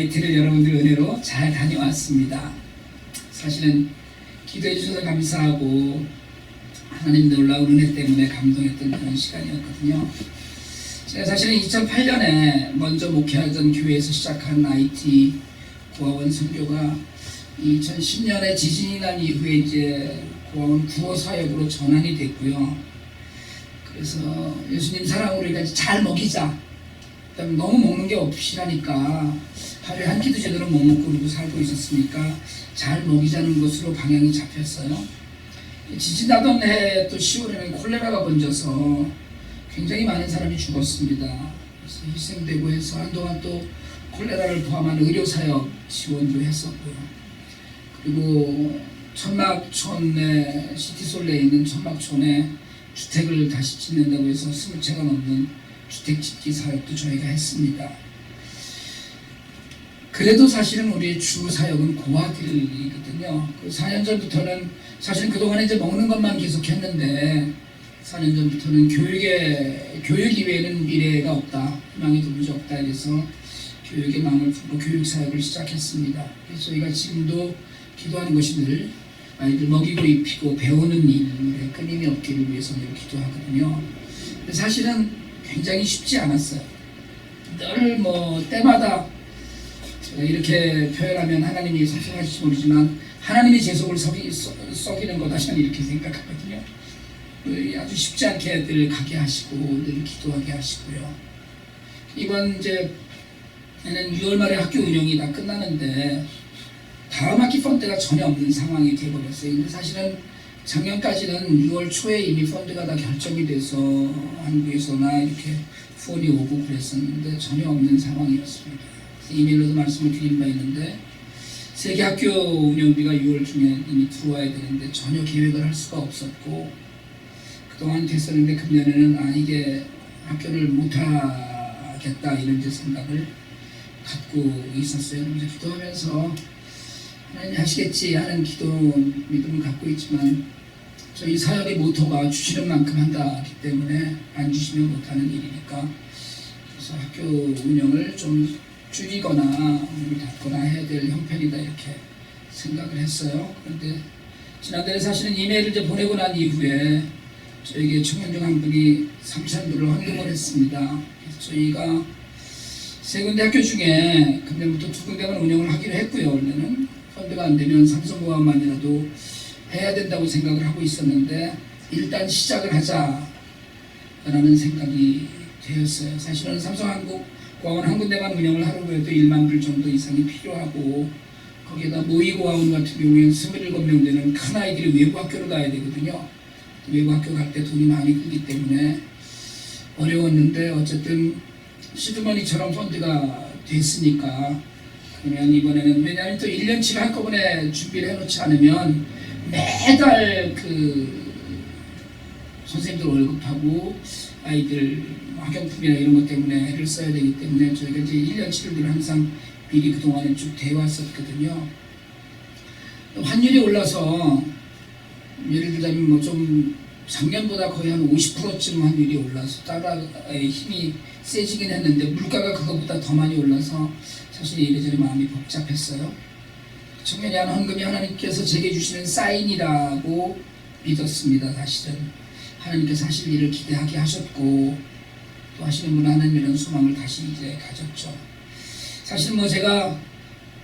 나이트를 여러분들 은혜로 잘 다녀왔습니다. 사실은 기도해 주셔서 감사하고 하나님 놀라운 은혜 때문에 감동했던 그런 시간이었거든요. 제가 사실은 2008년에 먼저 목회하던 교회에서 시작한 IT 고아원 선교가 2010년에 지진이 난 이후에 이제 고아원 구호 사역으로 전환이 됐고요. 그래서 예수님 사랑으로 우리가 잘 먹이자. 너무 먹는 게 없이라니까 하루에 한 끼도 제대로 못 먹고 그러고 살고 있었으니까 잘 먹이자는 것으로 방향이 잡혔어요. 지진 나던 해 또 10월에는 콜레라가 번져서 굉장히 많은 사람이 죽었습니다. 그래서 희생되고 해서 한동안 또 콜레라를 포함한 의료사역 지원도 했었고요. 그리고 천막촌에 시티솔레에 있는 천막촌에 주택을 다시 짓는다고 해서 20채가 넘는 주택 짓기 사역도 저희가 했습니다. 그래도 사실은 우리의 주 사역은 고아들이거든요. 4년 전부터는 사실은 그동안에 이제 먹는 것만 계속 했는데 4년 전부터는 교육 이외에는 미래가 없다, 희망이 도무지 없다 해서 교육에 마음을 품고 교육 사역을 시작했습니다. 그래서 저희가 지금도 기도하는 것이 늘 아이들 먹이고 입히고 배우는 일에 끊임이 없기를 위해서 늘 기도하거든요. 근데 사실은 굉장히 쉽지 않았어요. 늘 때마다 이렇게 표현하면 하나님이 섭섭하실지 모르지만 하나님의 재속을 썩이는 거다 저는 이렇게 생각하거든요. 아주 쉽지 않게 늘 가게 하시고 늘 기도하게 하시고요. 이번 이제는 6월 말에 학교 운영이 다 끝나는데 다음 학기 펀드가 전혀 없는 상황이 되어버렸어요. 근데 사실은 작년까지는 6월 초에 이미 펀드가 다 결정이 돼서 한국에서나 이렇게 후원이 오고 그랬었는데 전혀 없는 상황이었습니다. 이메일로도 말씀을 드린 바 있는데 세계 학교 운영비가 6월 중에 이미 들어와야 되는데 전혀 계획을 할 수가 없었고 그동안 됐었는데 금년에는 이게 학교를 못하겠다 이런 생각을 갖고 있었어요. 그래서 기도하면서 하나님 하시겠지 하는 기도 믿음을 갖고 있지만 저희 사역의 모토가 주시는 만큼 한다기 때문에 안 주시면 못하는 일이니까 그래서 학교 운영을 좀 줄이거나 문을 닫거나 해야 될 형편이다 이렇게 생각을 했어요. 그런데 지난달에 사실은 이메일을 이제 보내고 난 이후에 저에게 청년 중 한 분이 3,000불을 헌금을 했습니다. 그래서 저희가 세 군데 학교 중에 금년부터 2군데만 운영을 하기로 했고요. 원래는 펀드가 안 되면 삼성고아원만이라도 해야 된다고 생각을 하고 있었는데 일단 시작을 하자라는 생각이 되었어요. 사실은 삼성한국고아원 한 군데만 운영을 하려고 해도 1만 불 정도 이상이 필요하고 거기에다 모의고아원 같은 경우에는 27명 되는 큰 아이들이 외부 학교를 가야 되거든요. 외부 학교 갈 때 돈이 많이 들기 때문에 어려웠는데 어쨌든 시드머니처럼 펀드가 됐으니까 그러면 이번에는 왜냐하면 또 1년치를 한꺼번에 준비를 해놓지 않으면 매달 선생님들 월급하고 아이들 학용품이나 이런 것 때문에 애를 써야 되기 때문에 저희가 이제 1년치를 늘 항상 미리 그동안에 쭉 되어왔었거든요. 환율이 올라서 예를 들자면 좀 작년보다 거의 한 50%쯤 환율이 올라서 달러의 힘이 세지긴 했는데 물가가 그것보다 더 많이 올라서 사실 이래저래 마음이 복잡했어요. 청년이 한 헌금이 하나님께서 제게 주시는 사인이라고 믿었습니다. 사실은 하나님께서 하실 일을 기대하게 하셨고 또 하시는 분 하나님이라는 소망을 다시 이제 가졌죠. 사실 제가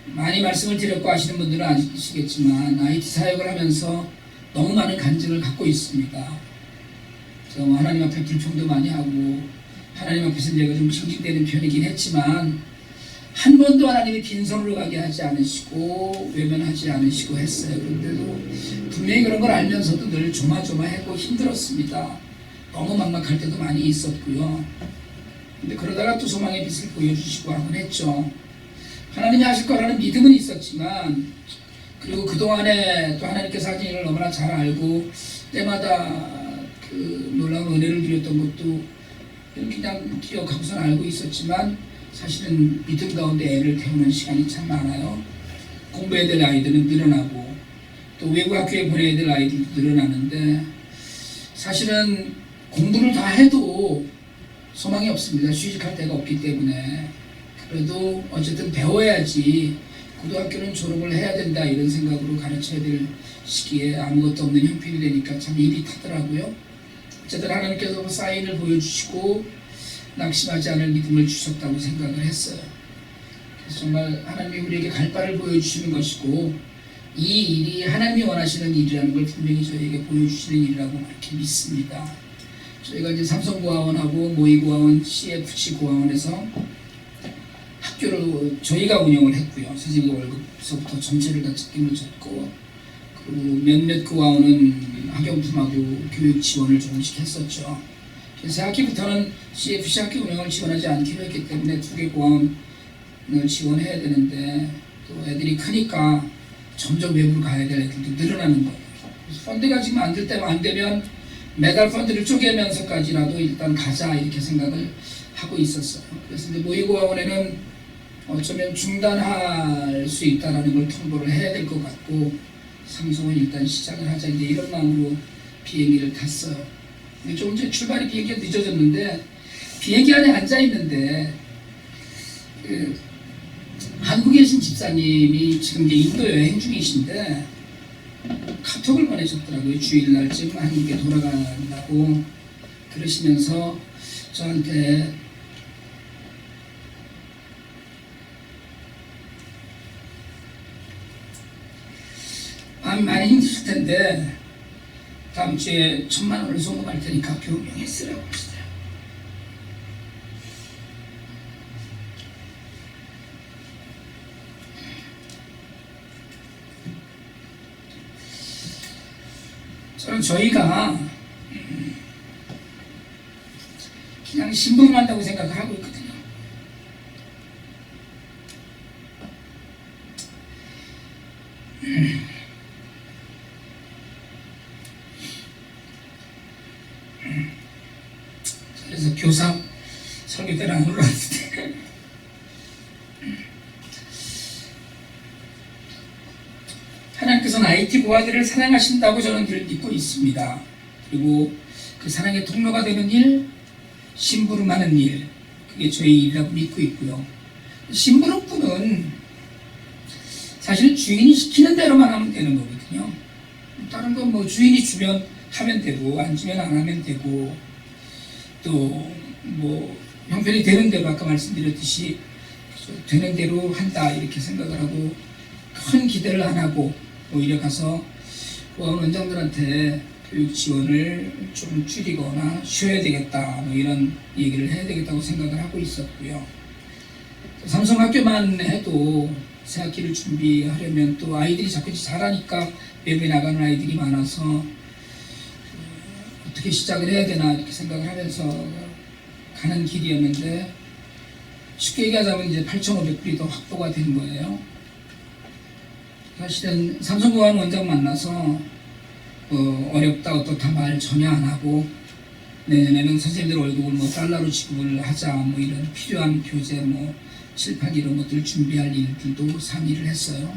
많이 말씀을 드렸고 아시는 분들은 아시겠지만 IT 사역을 하면서 너무 많은 간증을 갖고 있습니다. 그래서 하나님 앞에 불평도 많이 하고 하나님 앞에서 내가 좀 징징대는 편이긴 했지만 한 번도 하나님이 빈손으로 가게 하지 않으시고 외면하지 않으시고 했어요. 그런데도 분명히 그런 걸 알면서도 늘 조마조마하고 힘들었습니다. 너무 막막할 때도 많이 있었고요. 근데 그러다가 또 소망의 빛을 보여주시고 하곤 했죠. 하나님이 하실 거라는 믿음은 있었지만 그리고 그동안에 또 하나님께서 하신 일을 너무나 잘 알고 때마다 놀라운 은혜를 드렸던 것도 그냥 기억하고선 알고 있었지만 사실은 믿음 가운데 애를 태우는 시간이 참 많아요. 공부해야 될 아이들은 늘어나고 또 외부 학교에 보내야 될 아이들도 늘어나는데 사실은 공부를 다 해도 소망이 없습니다. 취직할 데가 없기 때문에 그래도 어쨌든 배워야지 고등학교는 졸업을 해야 된다 이런 생각으로 가르쳐야 될 시기에 아무것도 없는 형편이 되니까 참 입이 타더라고요. 어쨌든 하나님께서 사인을 보여주시고 낙심하지 않을 믿음을 주셨다고 생각을 했어요. 그래서 정말 하나님이 우리에게 갈 바를 보여주시는 것이고 이 일이 하나님이 원하시는 일이라는 걸 분명히 저희에게 보여주시는 일이라고 그렇게 믿습니다. 저희가 이제 삼성고아원하고 모의고아원, CFC 고아원에서 학교를 저희가 운영을 했고요. 선생님 월급서부터 전체를 다 책임을 졌고, 그리고 몇몇 고아원은 학용품하고 교육 지원을 조금씩 했었죠. 그래서 학기부터는 CFC 학교 운영을 지원하지 않기로 했기 때문에 2개 고아원을 지원해야 되는데 또 애들이 크니까 점점 외부로 가야 될 애들도 늘어나는 거예요. 그래서 펀드가 지금 안 될 때만 안 되면 매달 펀드를 쪼개면서까지라도 일단 가자 이렇게 생각을 하고 있었어요. 그래서 이제 모의고아원에는 어쩌면 중단할 수 있다는 걸 통보를 해야 될 것 같고 삼성은 일단 시작을 하자 이제 이런 마음으로 비행기를 탔어요. 좀 이제 출발이 비행기가 늦어졌는데 비행기 안에 앉아 있는데 한국에 계신 집사님이 지금 이제 인도 여행 중이신데 카톡을 보내셨더라고요. 주일날쯤 한국에 돌아간다고 그러시면서 저한테 많이 힘드실 텐데 다음 주에 1,000만 원을 송금할 테니까 교육용에 쓰라고 하시더라고요. 저는 저희가 그냥 심부름한다고 생각을 하고 있거든요. 그래서 교사 설교대를 안 올라왔을 때 하나님께서는 IT 고아들을 사랑하신다고 저는 늘 믿고 있습니다. 그리고 그 사랑의 통로가 되는 일, 심부름하는 일, 그게 저희 일이라고 믿고 있고요. 심부름꾼은 사실 주인이 시키는 대로만 하면 되는 거거든요. 다른 건 뭐 주인이 주면 하면 되고 안 주면 안 하면 되고 또 뭐 형편이 되는 대로 아까 말씀드렸듯이 되는 대로 한다 이렇게 생각을 하고 큰 기대를 안 하고 오히려 가서 고아원 원장들한테 교육 지원을 좀 줄이거나 쉬어야 되겠다 뭐 이런 얘기를 해야 되겠다고 생각을 하고 있었고요. 삼성학교만 해도 새 학기를 준비하려면 또 아이들이 자꾸 자라니까 외부에 나가는 아이들이 많아서 어떻게 시작을 해야 되나 이렇게 생각을 하면서 가는 길이었는데 쉽게 얘기하자면 이제 8,500불이 더 확보가 된 거예요. 사실은 삼성고아원 원장 만나서 어렵다 어떻다 말 전혀 안 하고 내년에는 선생님들 월급을 뭐 달러로 지급을 하자 뭐 이런 필요한 교재 뭐 칠판 이런 것들 준비할 일들도 상의를 했어요.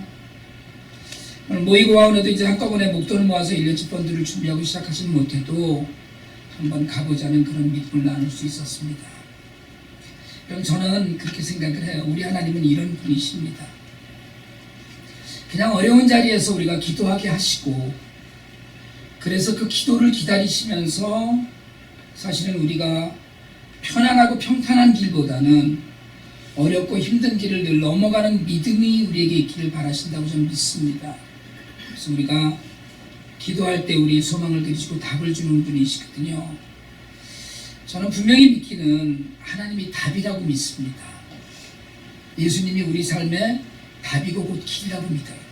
모의고아원에도 이제 한꺼번에 목돈을 모아서 1년치 펀드를 준비하고 시작하지는 못해도 한번 가보자는 그런 믿음을 나눌 수 있었습니다. 그럼 저는 그렇게 생각을 해요. 우리 하나님은 이런 분이십니다. 그냥 어려운 자리에서 우리가 기도하게 하시고 그래서 그 기도를 기다리시면서 사실은 우리가 편안하고 평탄한 길보다는 어렵고 힘든 길을 늘 넘어가는 믿음이 우리에게 있기를 바라신다고 저는 믿습니다. 그래서 우리가 기도할 때 우리의 소망을 들으시고 답을 주는 분이시거든요. 저는 분명히 믿기는 하나님이 답이라고 믿습니다. 예수님이 우리 삶의 답이고 곧 길이라고 믿어요.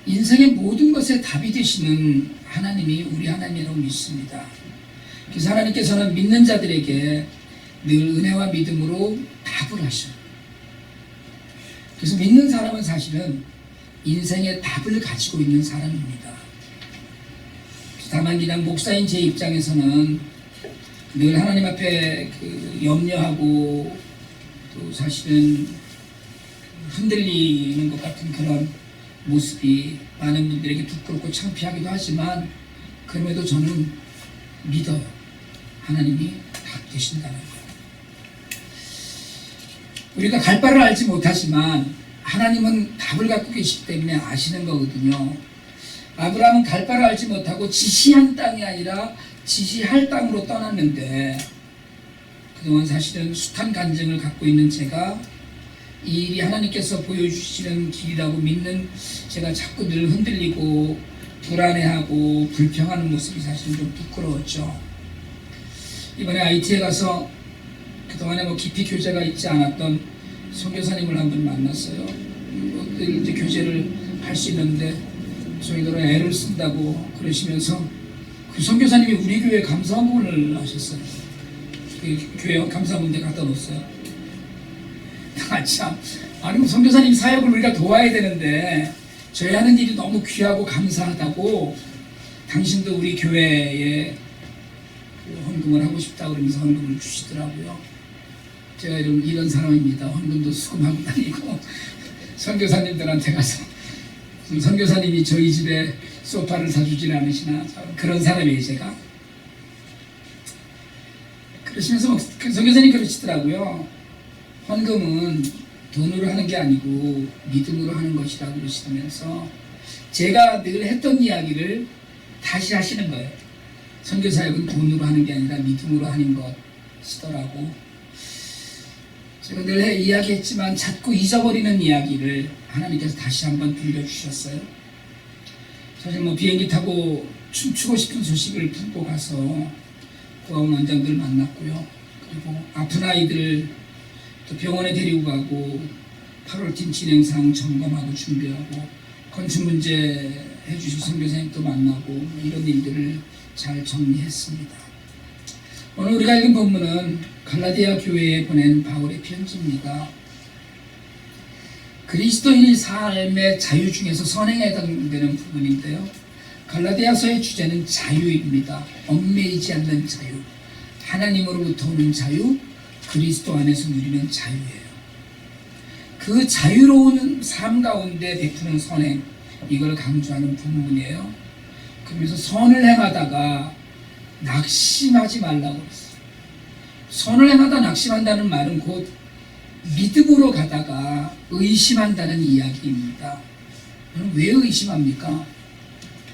인생의 모든 것에 답이 되시는 하나님이 우리 하나님이라고 믿습니다. 그래서 하나님께서는 믿는 자들에게 늘 은혜와 믿음으로 답을 하셔요. 그래서 믿는 사람은 사실은 인생의 답을 가지고 있는 사람입니다. 다만 그냥 목사인 제 입장에서는 늘 하나님 앞에 염려하고 또 사실은 흔들리는 것 같은 그런 모습이 많은 분들에게 부끄럽고 창피하기도 하지만 그럼에도 저는 믿어요. 하나님이 답 되신다는 거예요. 우리가 갈 바를 알지 못하지만 하나님은 답을 갖고 계시기 때문에 아시는 거거든요. 아브라함은 갈 바를 알지 못하고 지시한 땅이 아니라 지시할 땅으로 떠났는데, 그동안 사실은 숱한 간증을 갖고 있는 제가 이 일이 하나님께서 보여주시는 길이라고 믿는 제가 자꾸 늘 흔들리고 불안해하고 불평하는 모습이 사실은 좀 부끄러웠죠. 이번에 IT에 가서 그동안에 깊이 교제가 있지 않았던 선교사님을 한 분 만났어요. 늘 이제 교제를 할 수 있는데 저희들은 애를 쓴다고 그러시면서 그 선교사님이 우리 교회 감사원을 하셨어요. 그 교회 감사문대 갖다 놓았어요. 참, 아니 선교사님 사역을 우리가 도와야 되는데 저희 하는 일이 너무 귀하고 감사하다고 당신도 우리 교회에 헌금을 하고 싶다 그러면서 헌금을 주시더라고요. 제가 이런 사람입니다. 헌금도 수금하고 다니고 선교사님들한테 가서 선교사님이 저희 집에 소파를 사주진 않으시나 그런 사람이에요 제가. 그러시면서 선교사님 그러시더라고요. 헌금은 돈으로 하는 게 아니고 믿음으로 하는 것이라고 그러시면서 제가 늘 했던 이야기를 다시 하시는 거예요. 선교사역은 돈으로 하는 게 아니라 믿음으로 하는 것이더라고. 제가 늘 이야기했지만 자꾸 잊어버리는 이야기를 하나님께서 다시 한번 들려주셨어요. 사실 비행기 타고 춤추고 싶은 소식을 품고 가서 고아원 원장들 만났고요. 그리고 아픈 아이들 또 병원에 데리고 가고 8월팀 진행상 점검하고 준비하고 건축 문제 해주실 선교사님도 만나고 이런 일들을 잘 정리했습니다. 오늘 우리가 읽은 본문은 갈라디아 교회에 보낸 바울의 편지입니다. 그리스도인의 삶의 자유 중에서 선행에 해당되는 부분인데요. 갈라디아서의 주제는 자유입니다. 얽매이지 않는 자유, 하나님으로부터 오는 자유, 그리스도 안에서 누리는 자유예요. 그 자유로운 삶 가운데 베푸는 선행, 이걸 강조하는 부분이에요. 그러면서 선을 행하다가 낙심하지 말라고 했어요. 선을 행하다 낙심한다는 말은 곧 믿음으로 가다가 의심한다는 이야기입니다. 왜 의심합니까?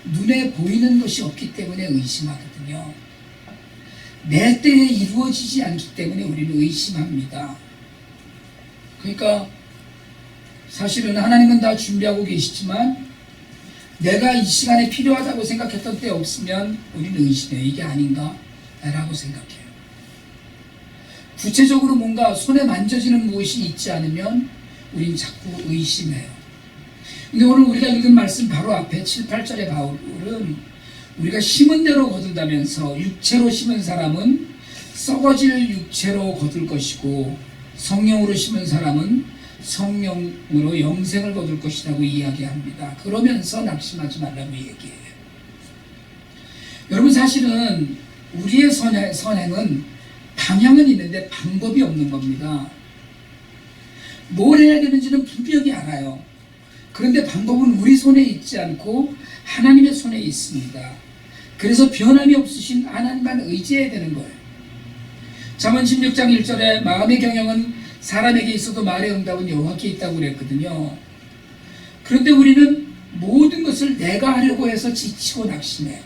눈에 보이는 것이 없기 때문에 의심하거든요. 내 때에 이루어지지 않기 때문에 우리는 의심합니다. 그러니까 사실은 하나님은 다 준비하고 계시지만 내가 이 시간에 필요하다고 생각했던 때 없으면 우리는 의심해요. 이게 아닌가? 라고 생각해요. 구체적으로 뭔가 손에 만져지는 무엇이 있지 않으면 우린 자꾸 의심해요. 근데 오늘 우리가 읽은 말씀 바로 앞에 7, 8절의 바울은 우리가 심은 대로 거둔다면서 육체로 심은 사람은 썩어질 육체로 거둘 것이고 성령으로 심은 사람은 성령으로 영생을 거둘 것이라고 이야기합니다. 그러면서 낙심하지 말라고 얘기해요. 여러분 사실은 우리의 선행은 방향은 있는데 방법이 없는 겁니다. 뭘 해야 되는지는 분명히 알아요. 그런데 방법은 우리 손에 있지 않고 하나님의 손에 있습니다. 그래서 변함이 없으신 하나님만 의지해야 되는 거예요. 잠언 16장 1절에 마음의 경영은 사람에게 있어도 말의 응답은 여호와께 있다고 그랬거든요. 그런데 우리는 모든 것을 내가 하려고 해서 지치고 낙심해요.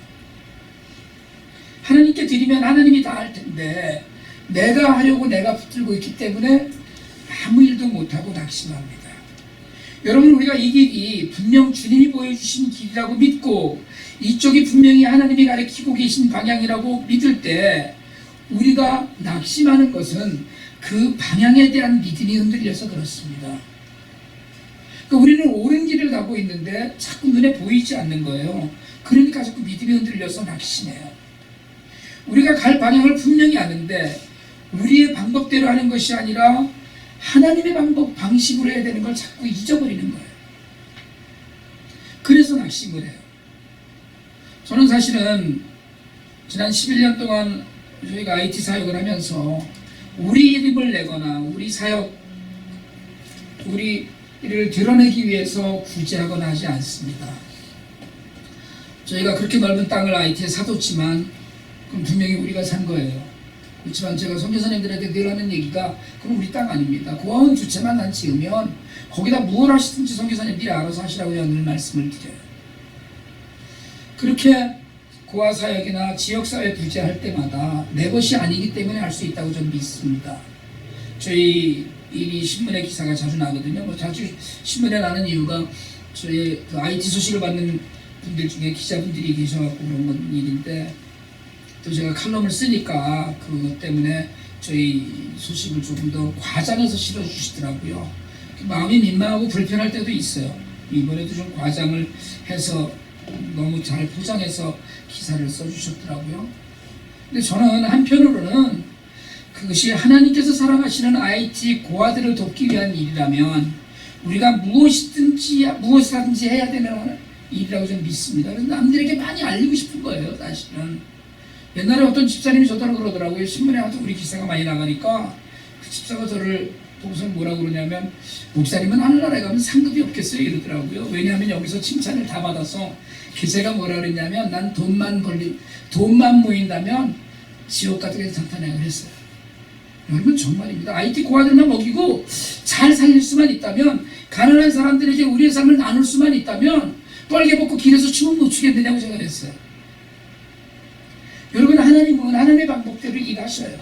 하나님께 드리면 하나님이 다 할 텐데 내가 하려고 내가 붙들고 있기 때문에 아무 일도 못하고 낙심합니다. 여러분 우리가 이 길이 분명 주님이 보여주신 길이라고 믿고 이쪽이 분명히 하나님이 가리키고 계신 방향이라고 믿을 때 우리가 낙심하는 것은 그 방향에 대한 믿음이 흔들려서 그렇습니다. 그러니까 우리는 옳은 길을 가고 있는데 자꾸 눈에 보이지 않는 거예요. 그러니까 자꾸 믿음이 흔들려서 낙심해요. 우리가 갈 방향을 분명히 아는데 우리의 방법대로 하는 것이 아니라 하나님의 방식으로 해야 되는 걸 자꾸 잊어버리는 거예요. 그래서 낙심을 해요. 저는 사실은 지난 11년 동안 저희가 IT 사역을 하면서 우리 이름을 내거나 우리 사역, 우리를 드러내기 위해서 구제하거나 하지 않습니다. 저희가 그렇게 넓은 땅을 IT에 사뒀지만 그럼 분명히 우리가 산 거예요. 그렇지만 제가 선교사님들한테 늘 하는 얘기가 그럼 우리 땅 아닙니다. 고아원 두 채만 난 지으면 거기다 무엇 하시든지 선교사님들이 알아서 하시라고 늘 말씀을 드려요. 그렇게 고아 사역이나 지역사회 부재할 때마다 내 것이 아니기 때문에 할 수 있다고 저는 믿습니다. 저희 이 신문에 기사가 자주 나거든요. 뭐 자주 신문에 나는 이유가 저희 그 IT 소식을 받는 분들 중에 기자분들이 계셔갖고 그런 건 일인데, 또 제가 칼럼을 쓰니까 그것 때문에 저희 소식을 조금 더 과장해서 실어주시더라고요. 마음이 민망하고 불편할 때도 있어요. 이번에도 좀 과장을 해서 너무 잘 포장해서 기사를 써주셨더라고요. 근데 저는 한편으로는 그것이 하나님께서 사랑하시는 IT 고아들을 돕기 위한 일이라면 우리가 무엇이라든지 해야 되는 일이라고 저는 믿습니다. 그래서 남들에게 많이 알리고 싶은 거예요, 사실은. 옛날에 어떤 집사님이 저더러 그러더라고요. 신문에 하도 우리 기사가 많이 나가니까 그 집사가 저를 보고서 뭐라고 그러냐면, 목사님은 하늘나라에 가면 상급이 없겠어요 이러더라고요. 왜냐하면 여기서 칭찬을 다 받아서 기사가 뭐라 그랬냐면, 난 돈만 모인다면 지옥 같은 데서 나타나고 했어요. 여러분 정말입니다. IT 고아들만 먹이고 잘 살릴 수만 있다면, 가난한 사람들에게 우리의 삶을 나눌 수만 있다면 뻘개 벗고 길에서 춤은 못 추겠느냐고 제가 그랬어요. 여러분, 하나님은 하나님의 방법대로 일하셔요.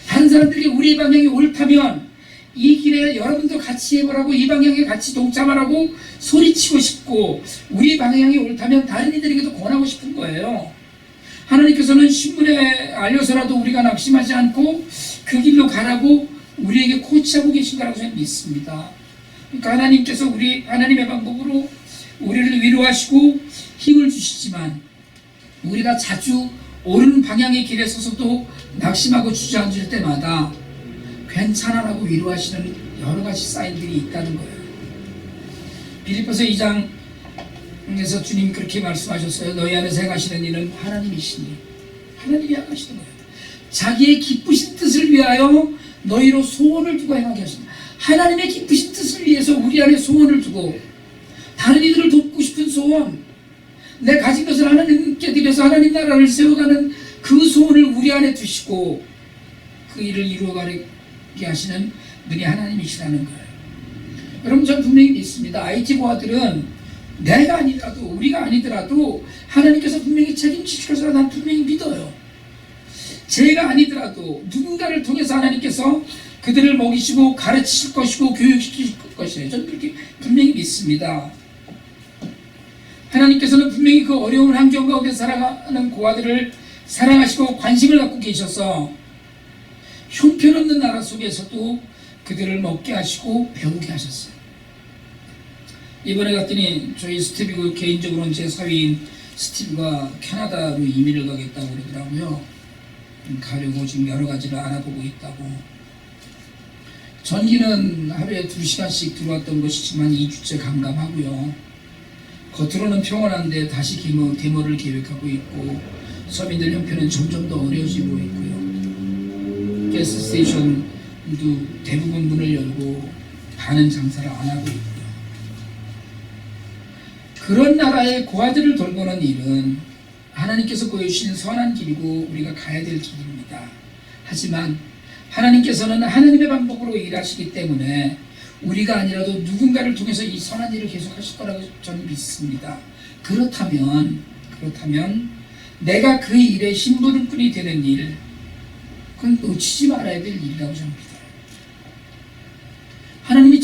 다른 사람들에게 우리 방향이 옳다면 이 길에 여러분도 같이 해보라고, 이 방향에 같이 동참하라고 소리치고 싶고, 우리 방향이 옳다면 다른 이들에게도 권하고 싶은 거예요. 하나님께서는 신문에 알려서라도 우리가 낙심하지 않고 그 길로 가라고 우리에게 코치하고 계신 거라고 저는 믿습니다. 그러니까 하나님께서 하나님의 방법으로 우리를 위로하시고 힘을 주시지만, 우리가 자주 옳은 방향의 길에 서서도 낙심하고 주저앉을 때마다 괜찮아라고 위로하시는 여러 가지 사인들이 있다는 거예요. 빌립보서 2장에서 주님 그렇게 말씀하셨어요. 너희 안에서 행하시는 일은 하나님이시니, 하나님이 행하시는 거예요. 자기의 기쁘신 뜻을 위하여 너희로 소원을 두고 행하게 하신다. 하나님의 기쁘신 뜻을 위해서 우리 안에 소원을 두고, 다른 이들을 돕고 싶은 소원, 내 가진 것을 하나님께 드려서 하나님 나라를 세워가는 그 소원을 우리 안에 두시고 그 일을 이루어가게 하시는 분이 하나님이시라는 거예요. 여러분, 저는 분명히 믿습니다. IT 고아들은 내가 아니더라도, 우리가 아니더라도 하나님께서 분명히 책임지실 것을 난 분명히 믿어요. 제가 아니더라도 누군가를 통해서 하나님께서 그들을 먹이시고 가르치실 것이고 교육시키실 것이에요. 저는 그렇게 분명히 믿습니다. 하나님께서는 분명히 그 어려운 환경 가운데 살아가는 고아들을 사랑하시고 관심을 갖고 계셔서 형편없는 나라 속에서도 그들을 먹게 하시고 배우게 하셨어요. 이번에 갔더니 저희 스티브가, 개인적으로는 제 사위인 스티브가 캐나다로 이민을 가겠다고 그러더라고요. 가려고 지금 여러 가지를 알아보고 있다고. 전기는 하루에 2시간씩 들어왔던 것이지만 2주째 감감하고요. 겉으로는 평온한데 다시 데모를 계획하고 있고, 서민들 형편은 점점 더 어려워지고 있고요. 가스 스테이션도 대부분 문을 열고 반은 장사를 안 하고 있고요. 그런 나라의 고아들을 돌보는 일은 하나님께서 보여주신 선한 길이고 우리가 가야 될 길입니다. 하지만 하나님께서는 하나님의 방법으로 일하시기 때문에 우리가 아니라도 누군가를 통해서 이 선한 일을 계속 하실 거라고 저는 믿습니다. 그렇다면 내가 그 일의 심부름꾼이 되는 일, 그건 놓치지 말아야 될 일이라고 저는 믿어요. 하나님이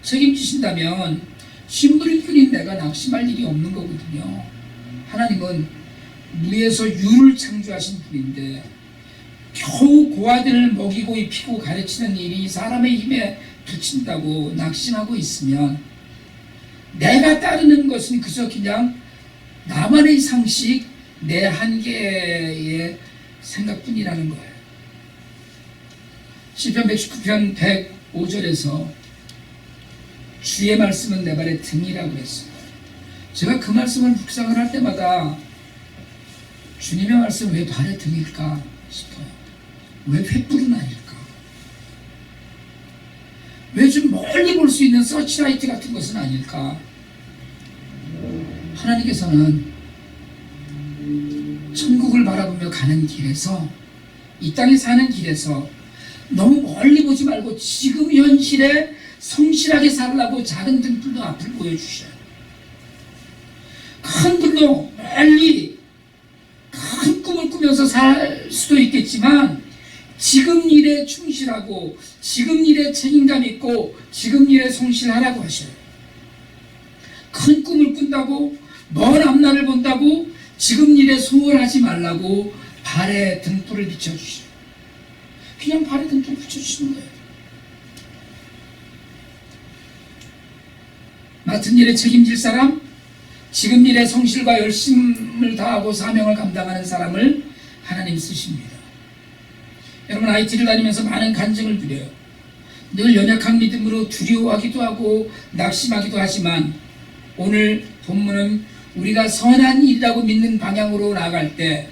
책임지신다면 심부름꾼인 내가 낙심할 일이 없는 거거든요. 하나님은 무에서 유를 창조하신 분인데 겨우 고아들을 먹이고 입히고 가르치는 일이 사람의 힘에 붙인다고 낙심하고 있으면, 내가 따르는 것은 그저 그냥 나만의 상식, 내 한계의 생각뿐이라는 거예요. 시편 119편 105절에서 주의 말씀은 내 발의 등이라고 했어요. 제가 그 말씀을 묵상을 할 때마다 주님의 말씀 왜 발의 등일까 싶어요. 왜 횃불은 아닐까? 왜 좀 멀리 볼 수 있는 서치라이트 같은 것은 아닐까? 하나님께서는 천국을 바라보며 가는 길에서 이 땅에 사는 길에서 너무 멀리 보지 말고 지금 현실에 성실하게 살라고 작은 등불도 앞을 보여주셔요. 큰 불로 멀리 큰 꿈을 꾸면서 살 수도 있겠지만 지금 일에 충실하고 지금 일에 책임감 있고 지금 일에 성실하라고 하셔요. 큰 꿈을 꾼다고 먼 앞날을 본다고 지금 일에 소홀하지 말라고 발에 등불을 비춰주셔요. 그냥 발에 등불을 비춰주시는 거예요. 맡은 일에 책임질 사람, 지금 일에 성실과 열심을 다하고 사명을 감당하는 사람을 하나님 쓰십니다. 여러분, IT를 다니면서 많은 간증을 드려요. 늘 연약한 믿음으로 두려워하기도 하고 낙심하기도 하지만 오늘 본문은 우리가 선한 일이라고 믿는 방향으로 나아갈 때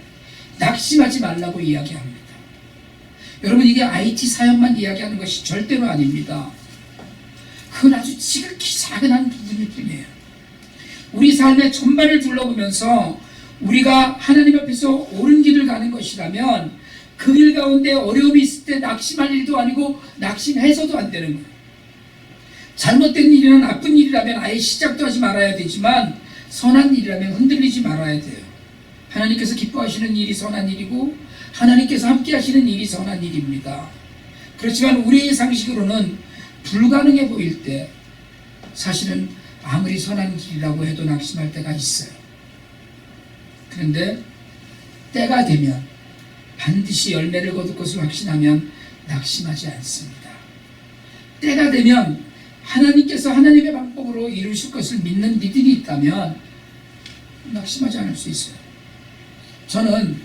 낙심하지 말라고 이야기합니다. 여러분, 이게 IT 사역만 이야기하는 것이 절대로 아닙니다. 그건 아주 지극히 작은 한 부분일 뿐이에요. 우리 삶의 전반을 둘러보면서 우리가 하나님 앞에서 옳은 길을 가는 것이라면 그 길 가운데 어려움이 있을 때 낙심할 일도 아니고 낙심해서도 안 되는 거예요. 잘못된 일이나 나쁜 일이라면 아예 시작도 하지 말아야 되지만 선한 일이라면 흔들리지 말아야 돼요. 하나님께서 기뻐하시는 일이 선한 일이고 하나님께서 함께 하시는 일이 선한 일입니다. 그렇지만 우리의 상식으로는 불가능해 보일 때 사실은 아무리 선한 길이라고 해도 낙심할 때가 있어요. 그런데 때가 되면 반드시 열매를 거둘 것을 확신하면 낙심하지 않습니다. 때가 되면 하나님께서 하나님의 방법으로 이루실 것을 믿는 믿음이 있다면 낙심하지 않을 수 있어요. 저는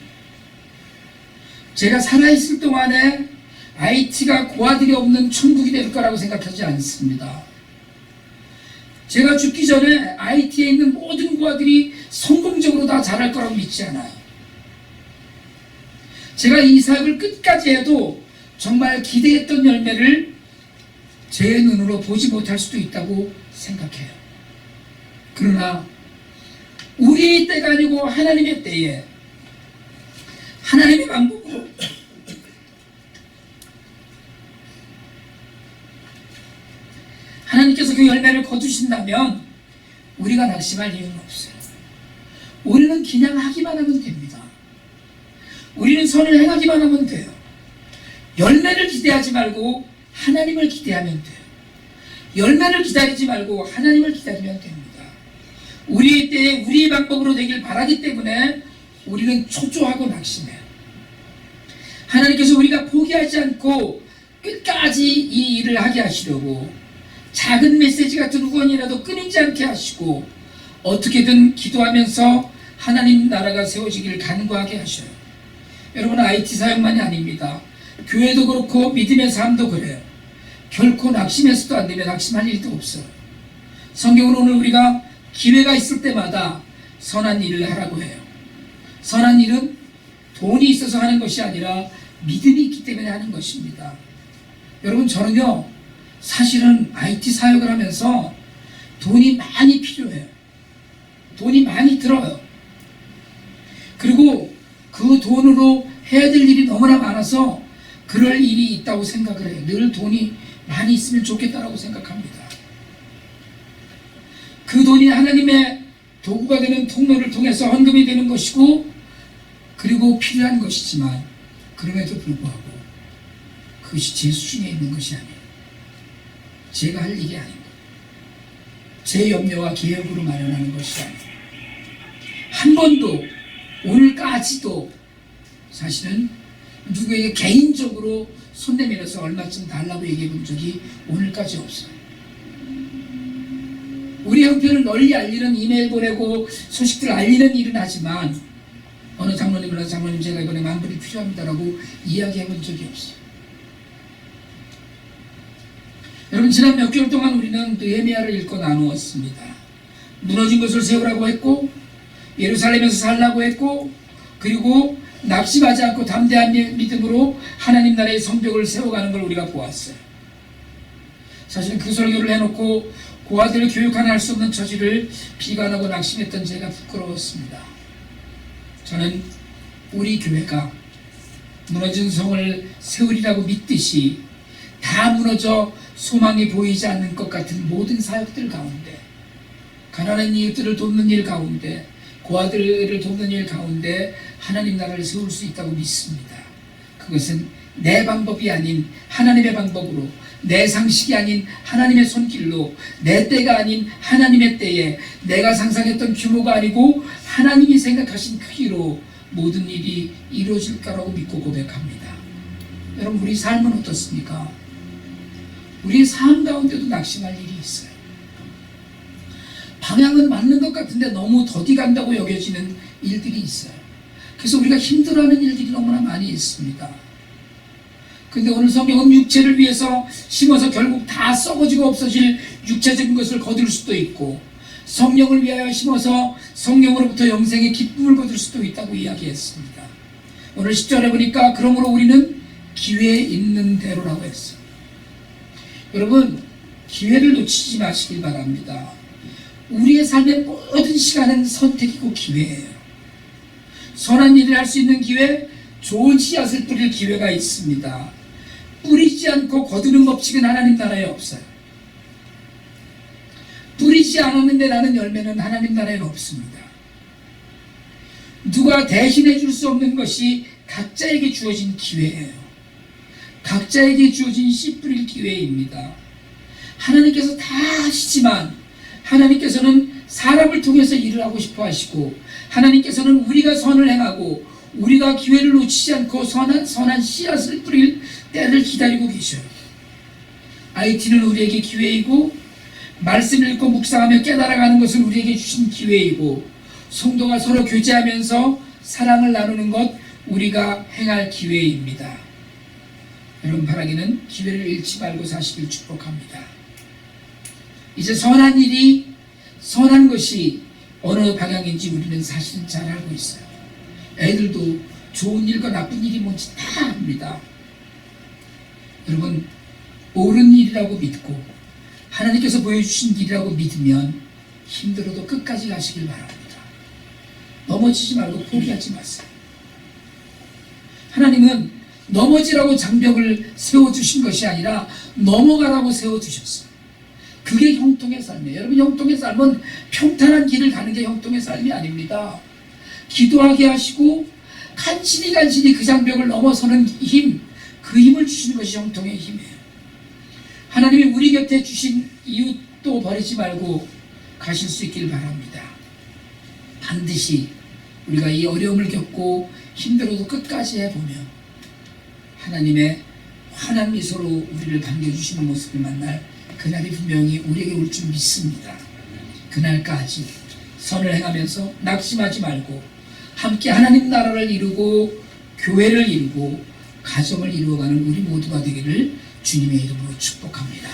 제가 살아있을 동안에 IT가 고아들이 없는 천국이 될 거라고 생각하지 않습니다. 제가 죽기 전에 IT에 있는 모든 고아들이 성공적으로 다 자랄 거라고 믿지 않아요. 제가 이 사역을 끝까지 해도 정말 기대했던 열매를 제 눈으로 보지 못할 수도 있다고 생각해요. 그러나 우리의 때가 아니고 하나님의 때에 하나님의 방법으로 하나님께서 그 열매를 거두신다면 우리가 낙심할 이유는 없어요. 우리는 그냥 하기만 하면 됩니다. 우리는 선을 행하기만 하면 돼요. 열매를 기대하지 말고 하나님을 기대하면 돼요. 열매를 기다리지 말고 하나님을 기다리면 됩니다. 우리의 때에 우리의 방법으로 되길 바라기 때문에 우리는 초조하고 낙심해요. 하나님께서 우리가 포기하지 않고 끝까지 이 일을 하게 하시려고 작은 메시지 같은 후원이라도 끊이지 않게 하시고 어떻게든 기도하면서 하나님 나라가 세워지기를 간구하게 하셔요. 여러분은 IT 사역만이 아닙니다. 교회도 그렇고 믿음의 삶도 그래요. 결코 낙심해서도 안 되면 낙심할 일도 없어요. 성경은 오늘 우리가 기회가 있을 때마다 선한 일을 하라고 해요. 선한 일은 돈이 있어서 하는 것이 아니라 믿음이 있기 때문에 하는 것입니다. 여러분, 저는요 사실은 IT 사역을 하면서 돈이 많이 필요해요. 돈이 많이 들어요. 그리고 그 돈으로 해야 될 일이 너무나 많아서 그럴 일이 있다고 생각을 해요. 늘 돈이 많이 있으면 좋겠다라고 생각합니다. 그 돈이 하나님의 도구가 되는 통로를 통해서 헌금이 되는 것이고 그리고 필요한 것이지만 그럼에도 불구하고 그것이 제 수준에 있는 것이 아니에요. 제가 할 일이 아닙니다. 제 염려와 계획으로 마련하는 것이 아니에요. 한 번도 오늘까지도 사실은 누구에게 개인적으로 손 내밀어서 얼마쯤 달라고 얘기해 본 적이 오늘까지 없어요. 우리 형편을 널리 알리는 이메일 보내고 소식들 알리는 일은 하지만 어느 장로님이나 장로님 제가 이번에 만불이 필요합니다라고 이야기해 본 적이 없어요. 여러분, 지난 몇 개월 동안 우리는 느헤미야를 읽고 나누었습니다. 무너진 것을 세우라고 했고 예루살렘에서 살라고 했고 그리고 낙심하지 않고 담대한 믿음으로 하나님 나라의 성벽을 세워가는 걸 우리가 보았어요. 사실 그 설교를 해놓고 고아들을 교육 하나 할 수 없는 처지를 비관하고 낙심했던 제가 부끄러웠습니다. 저는 우리 교회가 무너진 성을 세우리라고 믿듯이 다 무너져 소망이 보이지 않는 것 같은 모든 사역들 가운데, 가난한 이웃들을 돕는 일 가운데, 고아들을 돕는 일 가운데 하나님 나라를 세울 수 있다고 믿습니다. 그것은 내 방법이 아닌 하나님의 방법으로, 내 상식이 아닌 하나님의 손길로, 내 때가 아닌 하나님의 때에, 내가 상상했던 규모가 아니고 하나님이 생각하신 크기로 모든 일이 이루어질 거라고 믿고 고백합니다. 여러분, 우리 삶은 어떻습니까? 우리의 삶 가운데도 낙심할 일이 있어요. 방향은 맞는 것 같은데 너무 더디 간다고 여겨지는 일들이 있어요. 그래서 우리가 힘들어하는 일들이 너무나 많이 있습니다. 근데 오늘 성경은 육체를 위해서 심어서 결국 다 썩어지고 없어질 육체적인 것을 거둘 수도 있고, 성령을 위하여 심어서 성령으로부터 영생의 기쁨을 거둘 수도 있다고 이야기했습니다. 오늘 10절에 보니까 그러므로 우리는 기회에 있는 대로라고 했어요. 여러분, 기회를 놓치지 마시길 바랍니다. 우리의 삶의 모든 시간은 선택이고 기회예요. 선한 일을 할 수 있는 기회, 좋은 씨앗을 뿌릴 기회가 있습니다. 뿌리지 않고 거두는 법칙은 하나님 나라에 없어요. 뿌리지 않았는데 나는 열매는 하나님 나라에는 없습니다. 누가 대신해 줄 수 없는 것이 각자에게 주어진 기회예요. 각자에게 주어진 씨 뿌릴 기회입니다. 하나님께서 다 하시지만 하나님께서는 사람을 통해서 일을 하고 싶어 하시고, 하나님께서는 우리가 선을 행하고 우리가 기회를 놓치지 않고 선한 씨앗을 뿌릴 때를 기다리고 계셔요. IT는 우리에게 기회이고, 말씀 읽고 묵상하며 깨달아가는 것은 우리에게 주신 기회이고, 성도가 서로 교제하면서 사랑을 나누는 것 우리가 행할 기회입니다. 여러분, 바라기는 기회를 잃지 말고 사시길 축복합니다. 이제 선한 일이, 선한 것이 어느 방향인지 우리는 사실은 잘 알고 있어요. 애들도 좋은 일과 나쁜 일이 뭔지 다 압니다. 여러분, 옳은 일이라고 믿고 하나님께서 보여주신 길이라고 믿으면 힘들어도 끝까지 가시길 바랍니다. 넘어지지 말고 포기하지 마세요. 하나님은 넘어지라고 장벽을 세워주신 것이 아니라 넘어가라고 세워주셨어요. 그게 형통의 삶이에요. 여러분, 형통의 삶은 평탄한 길을 가는 게 형통의 삶이 아닙니다. 기도하게 하시고 간신히 그 장벽을 넘어서는 힘, 그 힘을 주시는 것이 형통의 힘이에요. 하나님이 우리 곁에 주신 이웃도 버리지 말고 가실 수 있길 바랍니다. 반드시 우리가 이 어려움을 겪고 힘들어도 끝까지 해보면 하나님의 환한 미소로 우리를 반겨주시는 모습을 만날 그날이 분명히 우리에게 올 줄 믿습니다. 그날까지 선을 행하면서 낙심하지 말고 함께 하나님 나라를 이루고 교회를 이루고 가정을 이루어가는 우리 모두가 되기를 주님의 이름으로 축복합니다.